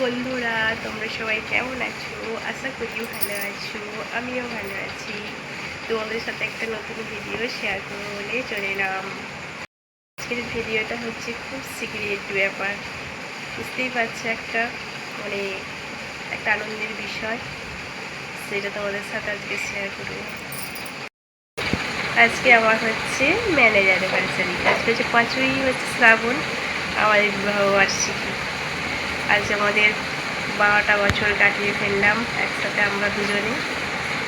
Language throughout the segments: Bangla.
বন্ধুরা, তোমরা সবাই কেমন আছো? আশা করি ভালো আছো। আমিও ভালো আছি। তোমাদের সাথে একটা নতুন ভিডিও শেয়ার করবো বলে চলে এলাম। আজকের ভিডিওটা হচ্ছে খুব সিক্রেট ব্যাপার, বুঝতেই পারছো, মানে একটা আনন্দের বিষয়, সেটা তোমাদের সাথে আজকে শেয়ার করবো। আজকে আমার হচ্ছে ম্যানেজার অ্যানিভার্সারি। আজকে হচ্ছে 5ই শ্রাবণ, আমাদের বিবাহ বার্ষিকী। আজ আমাদের 12টা বছর কাটিয়ে ফেললাম একসাথে আমরা দুজনে।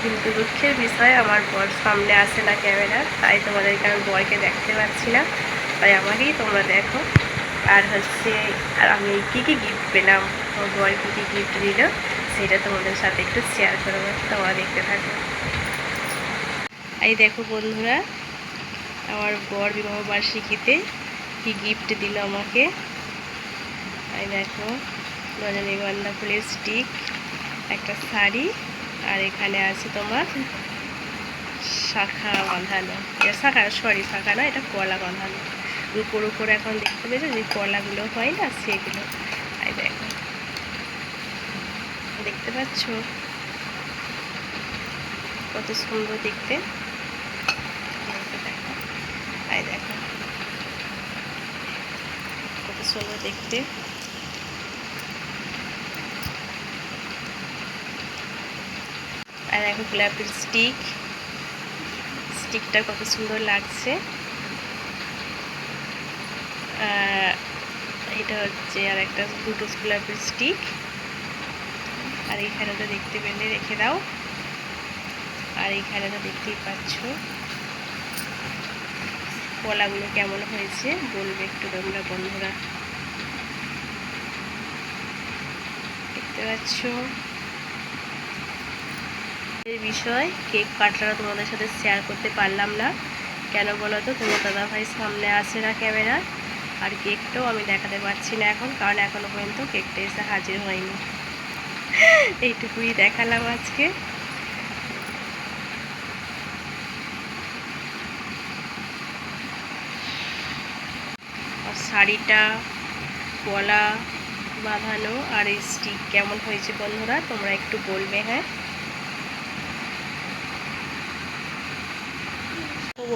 কিন্তু দুঃখের বিষয়, আমার বর সামনে আসে না ক্যামেরা, তাই তোমাদেরকে আমি বরকে দেখতে পাচ্ছি না, তাই আমাকেই তোমরা দেখো। আর আমি কী কী গিফট পেলাম, আমার বর কী কী গিফট দিল, সেটা তোমাদের সাথে একটু শেয়ার করবো, তোমরা দেখতে থাকো। এই দেখো বন্ধুরা, আমার বর বিবাহ বার্ষিকীতে কী গিফট দিল আমাকে। এই দেখো, রজনীগন্ধা ফুলের স্টিক, একটা শাড়ি, আর এখানে আছে তোমার শাখা বাঁধানো। এটা শাখা না, এটা কলা বাঁধানো। উপর উপরে এখন দেখতে পেয়েছো যে কলাগুলো হয় না, সেগুলো। এই দেখো, দেখতে পাচ্ছ কত সুন্দর দেখতে। দেখো, এই দেখো কত সুন্দর দেখতে। আর দেখো গোলাপের স্টিকটা কত সুন্দর লাগছে। এটা হচ্ছে আর একটা দুটো গোলাপের স্টিক। আর এইখানে তো দেখতে পেলে রেখে দাও। আর এইখানে তো দেখতেই পাচ্ছ কলাগুলো কেমন হয়েছে, বলবে একটু তোমরা বন্ধুরা। দেখতে পাচ্ছ এই বিষয়। কেক কাটাটা তোমাদের সাথে শেয়ার করতে পারলাম না, কেন বলো তো, তোমার দাদাভাই সামনে আসে না ক্যামেরা। আর কেকটাও আমি দেখাতে পারছি না এখন, কারণ এখনো পর্যন্ত কেকটা এসে হাজির হয়নি। এইটুকুই দেখালাম আজকে। আর শাড়িটা কলা বাঁধানো আর এই স্টিক কেমন হয়েছে বন্ধুরা, তোমরা একটু বলবে। হ্যাঁ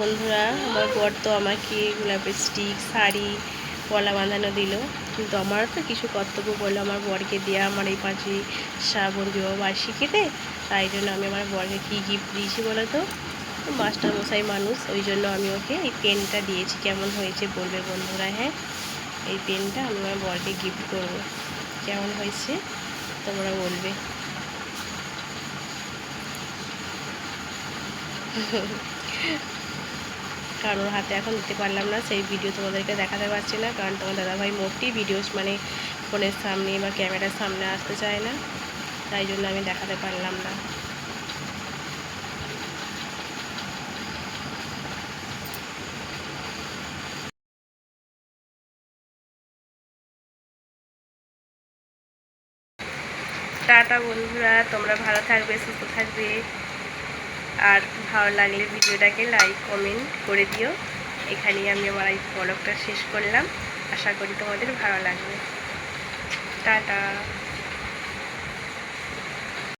বন্ধুরা, আমার বর তো আমাকে গোলাপের স্টিক, শাড়ি, কলা বাঁধানো দিল, কিন্তু আমার তো কিছু কর্তব্য বললো আমার বরকে দেওয়া আমার এই 5ই শ্রাবণ বিবাহ বার্ষিকীতে। তাই জন্য আমি আমার বরকে কী গিফট দিয়েছি বলো তো, মাস্টারমশাই মানুষ, ওই জন্য আমি ওকে এই পেনটা দিয়েছি। কেমন হয়েছে বলবে বন্ধুরা। হ্যাঁ, এই পেনটা আমি আমার বরকে গিফট করব, কেমন হয়েছে তোমরা বলবে। কারণ ওর হাতে এখন দিতে পারলাম না, সেই ভিডিও তোমাদেরকে দেখাতে পারছি না, কারণ তোমার দাদাভাই মোটেই ভিডিওস মানে ফোনের সামনে বা ক্যামেরার সামনে আসতে চায় না, তাই জন্য আমি দেখাতে পারলাম না। টাটা বন্ধুরা, তোমরা ভালো থাকবে, সুস্থ থাকবে। আর ভালো লাগলে ভিডিওটাকে লাইক কমেন্ট করে দিও। এখানেই আমি আমার এই ব্লগটা শেষ করলাম। আশা করি তোমাদের ভালো লাগবে। টাটা।